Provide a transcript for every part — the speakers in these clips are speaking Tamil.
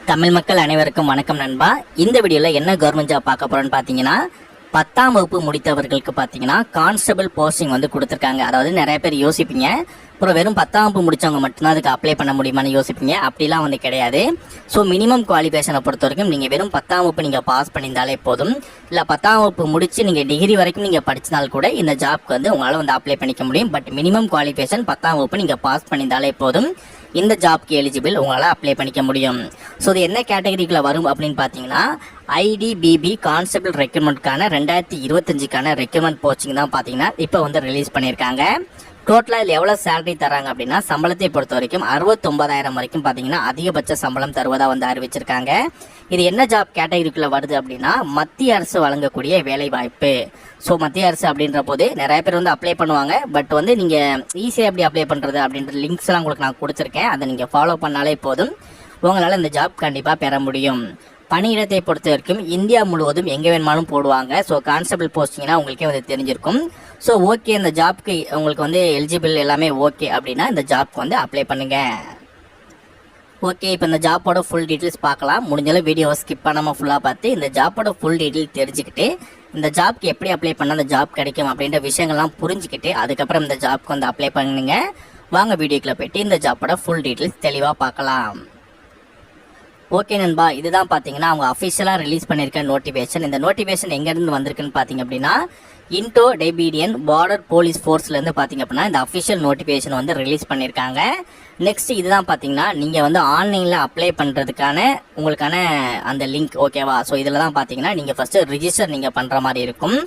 தமிழ் மக்கள் அனைவருக்கும் வணக்கம் நண்பா. இந்த வீடியோவில் என்ன கவர்மெண்ட் ஜாப் பார்க்க போகிறோன்னு பார்த்தீங்கன்னா, 10ஆம் வகுப்பு முடித்தவர்களுக்கு பார்த்தீங்கன்னா கான்ஸ்டபிள் போஸ்டிங் வந்து கொடுத்துருக்காங்க. அதாவது நிறைய பேர் யோசிப்பீங்க, அப்புறம் வெறும் 10ஆம் வகுப்பு முடித்தவங்க மட்டும்தான் அதுக்கு அப்ளை பண்ண முடியுமான்னு யோசிப்பீங்க. அப்படிலாம் வந்து கிடையாது. ஸோ மினிமம் குவாலிஃபிகேஷனை பொறுத்த வரைக்கும் நீங்கள் வெறும் 10ஆம் வகுப்பு நீங்கள் பாஸ் பண்ணியிருந்தாலே போதும். இல்லை 10ஆம் வகுப்பு முடித்து நீங்கள் டிகிரி வரைக்கும் நீங்கள் படிச்சினால் கூட இந்த ஜாப்க்கு வந்து உங்களால் வந்து அப்ளை பண்ணிக்க முடியும். பட் மினிமம் குவாலிஃபிகேஷன் 10ஆம் வகுப்பு நீங்கள் பாஸ் பண்ணியிருந்தாலே போதும், இந்த ஜாப்க்கு எலிஜிபிள் உங்களால் அப்ளை பண்ணிக்க முடியும். ஸோ இது என்ன கேட்டகரிக்குள்ள வரும் அப்படின்னு பார்த்தீங்கன்னா, ஐடிபிபி கான்ஸ்டபிள் ரெக்ரூட்மெண்ட்கான 2025க்கான ரெக்ரூட்மெண்ட் போஸ்டிங் தான் பார்த்தீங்கன்னா இப்போ வந்து ரிலீஸ் பண்ணியிருக்காங்க. டோட்டலாக இதில் எவ்வளோ சேலரி தராங்க அப்படின்னா, சம்பளத்தை பொறுத்த வரைக்கும் 69,000 வரைக்கும் பார்த்தீங்கன்னா அதிகபட்ச சம்பளம் தருவதாக வந்து அறிவிச்சிருக்காங்க. இது என்ன ஜாப் கேட்டகரிக்குள்ளே வருது அப்படின்னா, மத்திய அரசு வழங்கக்கூடிய வேலை வாய்ப்பு. ஸோ மத்திய அரசு அப்படின்ற போது நிறைய பேர் வந்து அப்ளை பண்ணுவாங்க. பட் வந்து நீங்கள் ஈஸியாக எப்படி அப்ளை பண்ணுறது அப்படின்ற லிங்க்ஸ்லாம் உங்களுக்கு நான் கொடுத்துருக்கேன். அதை நீங்கள் ஃபாலோ பண்ணாலே போதும், உங்களால் இந்த ஜாப் கண்டிப்பாக பெற முடியும். பணியிடத்தை பொறுத்த வரைக்கும் இந்தியா முழுவதும் எங்கே வேணுமாலும் போடுவாங்க. ஸோ கான்ஸ்டபிள் போஸ்டிங்னா உங்களுக்கே வந்து தெரிஞ்சிருக்கும். ஸோ ஓகே, இந்த ஜாப்க்கு உங்களுக்கு வந்து எலிஜிபிள் எல்லாமே ஓகே அப்படின்னா இந்த ஜாப்க்கு வந்து அப்ளை பண்ணுங்கள். ஓகே, இப்போ இந்த ஜாப்போட ஃபுல் டீட்டெயில்ஸ் பார்க்கலாம். முடிஞ்சாலும் வீடியோவை ஸ்கிப் பண்ணாமல் ஃபுல்லாக பார்த்து இந்த ஜாப்போட ஃபுல் டீட்டெயில் தெரிஞ்சுக்கிட்டு, இந்த ஜாப்க்கு எப்படி அப்ளை பண்ணால் அந்த ஜாப் கிடைக்கும் அப்படின்ற விஷயங்கள்லாம் புரிஞ்சுக்கிட்டு அதுக்கப்புறம் இந்த ஜாப்க்கு வந்து அப்ளை பண்ணுங்க. வாங்க வீடியோக்குள்ளே போய்ட்டு இந்த ஜாப்போட ஃபுல் டீட்டெயில்ஸ் தெளிவாக பார்க்கலாம். ஓகே நண்பா, இதுதான் பார்த்தீங்கன்னா அவங்க அஃபிஷியலாக ரிலீஸ் பண்ணியிருக்க நோட்டிஃபிகேஷன். இந்த நோட்டிஃபிகேஷன் எங்கேருந்து வந்திருக்குன்னு பார்த்தீங்க அப்படின்னா, இன்டோ டெபீடியன் பார்டர் போலீஸ் ஃபோர்ஸ்லேருந்து பார்த்தீங்க அப்படின்னா இந்த அஃபிஷியல் நோட்டிஃபிகேஷன் வந்து ரிலீஸ் பண்ணியிருக்காங்க. நெக்ஸ்ட் இதுதான் பார்த்தீங்கன்னா நீங்கள் வந்து ஆன்லைனில் அப்ளை பண்ணுறதுக்கான உங்களுக்கான அந்த லிங்க். ஓகேவா? ஸோ இதில் தான் பார்த்தீங்கன்னா நீங்கள் ஃபஸ்ட்டு ரிஜிஸ்டர் நீங்கள் பண்ணுற மாதிரி இருக்கும்.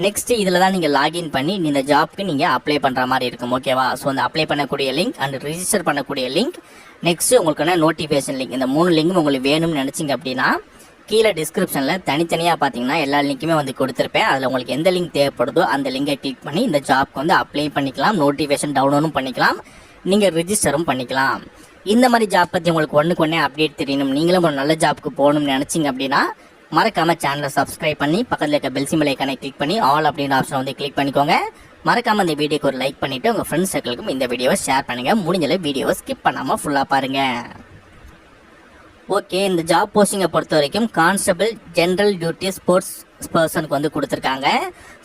நெக்ஸ்ட் இதில் தான் நீங்கள் லாகின் பண்ணி இந்த ஜாப்க்கு நீங்கள் அப்ளை பண்ணுற மாதிரி இருக்கும். ஓகேவா? ஸோ அந்த அப்ளை பண்ணக்கூடிய லிங்க் அண்ட் ரிஜிஸ்டர் பண்ணக்கூடிய லிங்க், நெக்ஸ்ட் உங்களுக்கான நோட்டிஃபிகேஷன் லிங்க், இந்த 3 லிங்கும் உங்களுக்கு வேணும்னு நினச்சிங்க அப்படின்னா கீழே டிஸ்கிரிப்ஷனில் தனித்தனியாக பார்த்தீங்கன்னா எல்லா லிங்க்குமே வந்து கொடுத்துருப்பேன். அதில் உங்களுக்கு எந்த லிங்க் தேவைப்படுதோ அந்த லிங்கை கிளிக் பண்ணி இந்த ஜாப்க்கு வந்து அப்ளை பண்ணிக்கலாம். நோட்டிஃபிகேஷன் டவுன்லோடும் பண்ணிக்கலாம், நீங்கள் ரிஜிஸ்டரும் பண்ணிக்கலாம். இந்த மாதிரி ஜாப் பற்றி உங்களுக்கு ஒன்றுக்கு ஒன்றே அப்டேட் தெரியணும், நீங்களும் ஒரு நல்ல ஜாப்க்கு போகணும்னு நினச்சிங்க அப்படின்னா மறக்காமல் சேனலை சப்ஸ்கிரைப் பண்ணி பக்கத்தில் இருக்க பெல் சிம்பல் ஐக்கானை கிளிக் பண்ணி ஆல் அப்படின்ற ஆப்ஷனை வந்து கிளிக் பண்ணிக்கோங்க. மறக்காமல் இந்த வீடியோக்கு ஒரு லைக் பண்ணிவிட்டு உங்கள் ஃப்ரெண்ட்ஸ் சர்க்கிளுக்கும் இந்த வீடியோவை ஷேர் பண்ணுங்கள். முடிஞ்சளவு வீடியோவை ஸ்கிப் பண்ணாமல் ஃபுல்லாக பாருங்கள். ஓகே, இந்த ஜாப் போஸ்டிங்கை பொறுத்த வரைக்கும் கான்ஸ்டபிள் ஜென்ரல் டியூட்டி ஸ்போர்ட்ஸ் பர்சனுக்கு வந்து கொடுத்துருக்காங்க.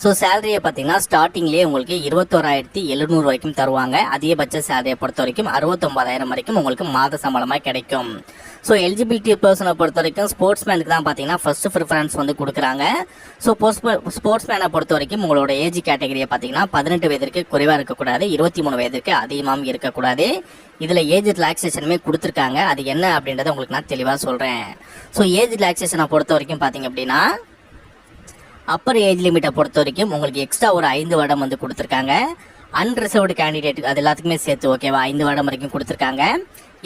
ஸோ சேலரியை பார்த்தீங்கன்னா ஸ்டார்டிங்லேயே உங்களுக்கு 21,700 வரைக்கும் தருவாங்க. அதிகபட்ச சேலரியை பொறுத்த வரைக்கும் 69,000 வரைக்கும் உங்களுக்கு மாத சம்பளமாக கிடைக்கும். ஸோ எலிஜிபிலிட்டி பர்சனை பொறுத்த வரைக்கும் ஸ்போர்ட்ஸ்மேனுக்கு தான் பார்த்தீங்கன்னா ஃபர்ஸ்ட் ப்ரிஃபரன்ஸ் வந்து கொடுக்குறாங்க. ஸோ ஸ்போர்ட்ஸ்மேனை பொறுத்த வரைக்கும் உங்களோட ஏஜ் கேட்டகரியை பார்த்தீங்கன்னா 18 வயதிற்கு குறைவாக இருக்கக்கூடாது, 23 வயதிற்கு அதிகமாகவும் இருக்கக்கூடாது. இதில் ஏஜ் ரிலாக்ஸேஷனுமே கொடுத்துருக்காங்க. அது என்ன அப்படின்றத உங்களுக்கு நான் தெளிவாக சொல்கிறேன். ஸோ ஏஜ் ரிலாக்ஸேஷனை பொறுத்த வரைக்கும் பார்த்தீங்க அப்படின்னா, அப்பர் ஏஜ் லிமிட்டை பொறுத்த வரைக்கும் உங்களுக்கு எக்ஸ்ட்ரா ஒரு 5 வருடம் வந்து கொடுத்துருக்காங்க. அன்ரிசர்வ்டு கேண்டிடேட் அது எல்லாத்துக்குமே சேர்த்து ஓகேவா 5 வருடம் வரைக்கும் கொடுத்துருக்காங்க.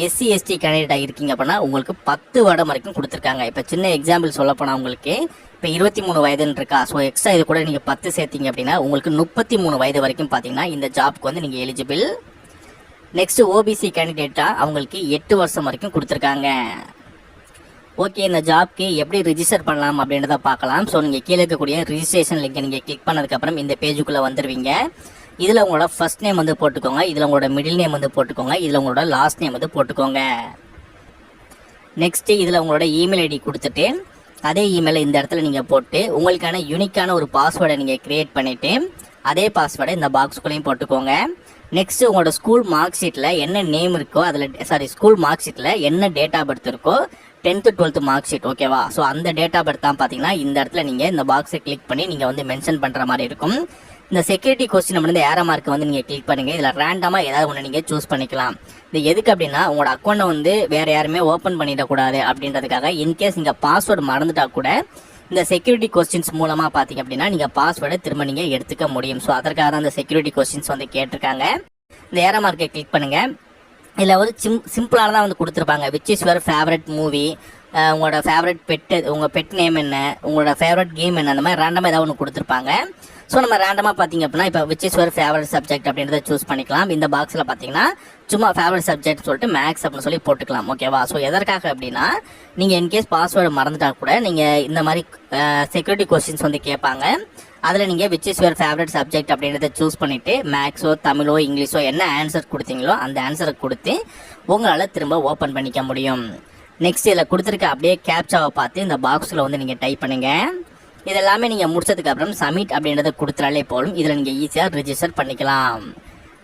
எஸ்சி எஸ்டி கேண்டிடேட்டாக இருக்கீங்க அப்படின்னா உங்களுக்கு 10 வருடம் வரைக்கும் கொடுத்துருக்காங்க. இப்போ சின்ன எக்ஸாம்பிள் சொல்ல போனால் உங்களுக்கு இப்போ 23 வயதுன்னு இருக்கா. ஸோ எக்ஸ்ட்ரா இது கூட நீங்கள் 10 சேர்த்திங்க அப்படின்னா உங்களுக்கு 33 வயது வரைக்கும் பார்த்தீங்கன்னா இந்த ஜாப்க்கு வந்து நீங்கள் எலிஜிபிள். நெக்ஸ்ட் ஓபிசி கேண்டிடேட்டாக அவங்களுக்கு 8 வருஷம் வரைக்கும் கொடுத்துருக்காங்க. ஓகே, இந்த ஜாப்க்கு எப்படி ரிஜிஸ்டர் பண்ணலாம் அப்படின்றத பார்க்கலாம். ஸோ நீங்கள் கீழே இருக்கக்கூடிய ரிஜிஸ்ட்ரேஷன் லிங்கை நீங்கள் கிளிக் பண்ணதுக்கப்புறம் இந்த பேஜுக்குள்ளே வந்துடுவீங்க. இதில் உங்களோட ஃபர்ஸ்ட் நேம் வந்து போட்டுக்கோங்க, இதில் உங்களோட மிடில் நேம் வந்து போட்டுக்கோங்க, இதில் உங்களோட லாஸ்ட் நேம் வந்து போட்டுக்கோங்க. நெக்ஸ்ட்டு இதில் உங்களோட இமெயில் ஐடி கொடுத்துட்டு அதே இமெயிலை இந்த இடத்துல நீங்கள் போட்டு உங்களுக்கான யூனிக்கான ஒரு பாஸ்வேர்டை நீங்கள் க்ரியேட் பண்ணிவிட்டு அதே பாஸ்வேர்டை இந்த பாக்ஸ்குள்ளேயும் போட்டுக்கோங்க. நெக்ஸ்ட் உங்களோட ஸ்கூல் மார்க் ஷீட்டில் என்ன நேம் இருக்கோ அதில் ஸ்கூல் மார்க் ஷீட்டில் என்ன டேட் ஆஃப் பர்த் இருக்கோ 10th 12th மார்க் ஷீட் ஓகேவா. ஸோ அந்த டேட் ஆஃப் பர்த் தான் பார்த்தீங்கன்னா இந்த இடத்துல நீங்கள் இந்த பாக்ஸை கிளிக் பண்ணி நீங்கள் வந்து மென்ஷன் பண்ணுற மாதிரி இருக்கும். இந்த செக்யூரிட்டி கொஸ்டின் வந்து ஏரோ மார்க்கை வந்து நீங்கள் கிளிக் பண்ணுங்கள். இதில் ரேண்டமாக ஏதாவது ஒன்று நீங்கள் சூஸ் பண்ணிக்கலாம். இது எதுக்கு அப்படின்னா உங்களோட அக்கௌண்ட்டை வந்து வேறு யாருமே ஓப்பன் பண்ணிடக்கூடாது அப்படின்றதுக்காக. இன்கேஸ் நீங்கள் பாஸ்வேர்டு மறந்துட்டா கூட இந்த செக்யூரிட்டி கொஸ்டின்ஸ் மூலமாக பார்த்தீங்க அப்படின்னா நீங்கள் பாஸ்வேர்டை திரும்ப நீங்கள் எடுத்துக்க முடியும். ஸோ அதற்காக தான் இந்த செக்யூரிட்டி கொஸ்டின்ஸ் வந்து கேட்டிருக்காங்க. இந்த ஏரோ மார்க்கை கிளிக் பண்ணுங்கள். இதில் வந்து சிம்பிளான தான் வந்து கொடுத்துருப்பாங்க. Which is your favourite movie, உங்களோட ஃபேவரட் பெட்டு, உங்கள் பெட் நேம் என்ன, உங்களோட ஃபேவரட் கேம் என்ன, அந்த மாதிரி ரேண்டமாக ஏதாவது ஒன்று கொடுத்துருப்பாங்க. ஸோ நம்ம ரேண்டமாக பார்த்தீங்க அப்படின்னா இப்போ which is your favourite subject அப்படின்றத சூஸ் பண்ணிக்கலாம். இந்த பாக்ஸில் பார்த்தீங்கன்னா சும்மா ஃபேவரட் சப்ஜெக்ட் சொல்லிட்டு மேக்ஸ் அப்படின்னு சொல்லி போட்டுக்கலாம் ஓகேவா. ஸோ எதற்காக அப்படின்னா நீங்கள் இன்கேஸ் பாஸ்வேர்டு மறந்துட்டா கூட நீங்கள் இந்த மாதிரி செக்யூரிட்டி கொஸ்டின்ஸ் வந்து கேட்பாங்க. அதில் நீங்கள் which is your favourite subject அப்படின்றத சூஸ் பண்ணிவிட்டு மேக்ஸோ தமிழோ இங்கிலீஷோ என்ன ஆன்சர் கொடுத்தீங்களோ அந்த ஆன்சரை கொடுத்து உங்களால் திரும்ப ஓப்பன் பண்ணிக்க முடியும். நெக்ஸ்ட் இதில் கொடுத்துருக்க அப்படியே கேப்சாவை பார்த்து இந்த பாக்ஸில் வந்து நீங்கள் டைப் பண்ணுங்கள். இதெல்லாமே நீங்கள் முடிச்சதுக்கப்புறம் சப்மிட் அப்படின்றத கொடுத்துறாலே போதும். இதில் நீங்கள் ஈஸியாக ரிஜிஸ்டர் பண்ணிக்கலாம்.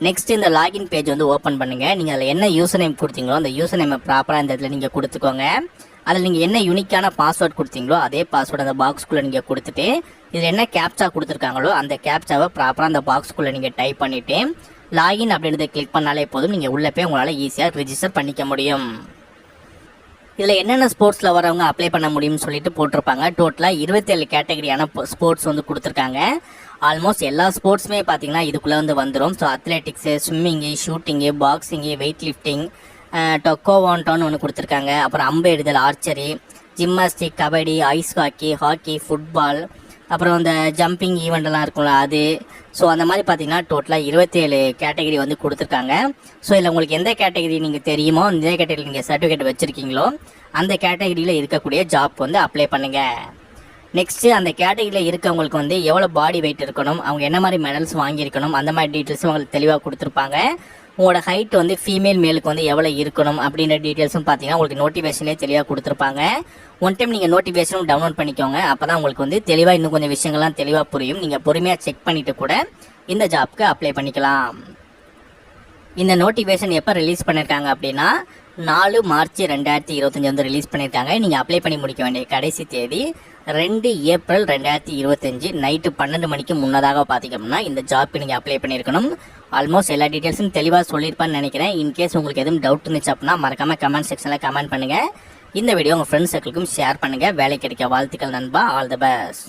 நெக்ஸ்ட் இந்த லாகின் பேஜ் வந்து ஓப்பன் பண்ணுங்கள். நீங்கள் அதில் என்ன யூசர் நேம் கொடுத்தீங்களோ அந்த யூசர் நேமை ப்ராப்பராக இந்த இடத்துல நீங்கள் கொடுத்துக்கோங்க. அதில் நீங்கள் என்ன யூனிக்கான பாஸ்வேர்ட் கொடுத்தீங்களோ அதே பாஸ்வேர்டு அந்த பாக்ஸ்குள்ளே நீங்கள் கொடுத்துட்டு இதில் என்ன கேப்சா கொடுத்துருக்காங்களோ அந்த கேப்சாவை ப்ராப்பராக அந்த பாக்ஸ்குள்ளே நீங்கள் டைப் பண்ணிவிட்டு லாகின் அப்படின்றத கிளிக் பண்ணாலே போதும். நீங்கள் உள்ளே போய் உங்களால் ஈஸியாக ரிஜிஸ்டர் பண்ணிக்க முடியும். இதில் என்னென்ன ஸ்போர்ட்ஸில் வரவங்க அப்ளை பண்ண முடியும்னு சொல்லிட்டு போட்டிருப்பாங்க. டோட்டலாக 27 கேட்டகரியான ஸ்போர்ட்ஸ் வந்து கொடுத்துருக்காங்க. ஆல்மோஸ்ட் எல்லா ஸ்போர்ட்ஸுமே பார்த்தீங்கன்னா இதுக்குள்ளே வந்து வந்துடும். So athletics, swimming, shooting, boxing, weight lifting, டொக்கோவான்டோன்னு ஒன்று கொடுத்துருக்காங்க. அப்புறம் அம்பு எறிதல், archery, gymnastic, kabaddi, ice hockey, football, அப்புறம் இந்த ஜம்பிங் ஈவெண்ட்லாம் இருக்கும்ல அது. ஸோ அந்த மாதிரி பார்த்தீங்கன்னா டோட்டலாக 27 கேட்டகரி வந்து கொடுத்துருக்காங்க. ஸோ இதில் உங்களுக்கு எந்த கேட்டகரி நீங்கள் தெரியுமோ எந்த கேட்டகரி நீங்கள் சர்டிஃபிகேட் வச்சுருக்கீங்களோ அந்த கேட்டகரியில் இருக்கக்கூடிய ஜாப் வந்து அப்ளை பண்ணுங்கள். நெக்ஸ்ட்டு அந்த கேட்டகரியில் இருக்கவங்களுக்கு வந்து எவ்வளோ பாடி வெயிட் இருக்கணும், அவங்க என்ன மாதிரி மெடல்ஸ் வாங்கியிருக்கணும், அந்த மாதிரி டீட்டெயில்ஸும் உங்களுக்கு தெளிவாக கொடுத்துருப்பாங்க. உங்களோட ஹைட் வந்து ஃபீமேல் மேலுக்கு வந்து எவ்வளோ இருக்கணும் அப்படின்ற டீட்டெயில்ஸும் பார்த்தீங்கன்னா உங்களுக்கு நோட்டிஃபிகேஷன்லேயே தெளிவாக கொடுத்துருப்பாங்க. ஒன் டைம் நீங்கள் நோட்டிஃபிகேஷனும் டவுன்லோட் பண்ணிக்கோங்க. அப்போ தான் உங்களுக்கு வந்து தெளிவாக இன்னும் கொஞ்சம் விஷயங்கள்லாம் தெளிவாக புரியும். நீங்கள் பொறுமையாக செக் பண்ணிவிட்டு கூட இந்த ஜாப்க்கு அப்ளை பண்ணிக்கலாம். இந்த நோட்டிஃபிகேஷன் எப்போ ரிலீஸ் பண்ணியிருக்காங்க அப்படின்னா 4 மார்ச் 2025 வந்து ரிலீஸ் பண்ணியிருக்காங்க. நீங்கள் அப்ளை பண்ணி முடிக்க வேண்டிய கடைசி தேதி 2 ஏப்ரல் 2025 நைட்டு 12 மணிக்கு முன்னதாக பார்த்திங்கன்னா இந்த ஜாப்க்கு நீங்கள் அப்ளை பண்ணியிருக்கணும். ஆல்மோஸ்ட் எல்லா டீட்டெயில்ஸும் தெளிவாக சொல்லியிருப்பான்னு நினைக்கிறேன். இன்கேஸ் உங்களுக்கு எதுவும் டவுட் இருந்துச்சு அப்படின்னா மறக்காமல் கமெண்ட் செக்ஷனில் கமெண்ட் பண்ணுங்கள். இந்த வீடியோ உங்கள் ஃப்ரெண்ட்ஸ் சர்க்கிளுக்கும் ஷேர் பண்ணுங்கள். வேலை கிடைக்க வாழ்த்துக்கள் நண்பா. All the best.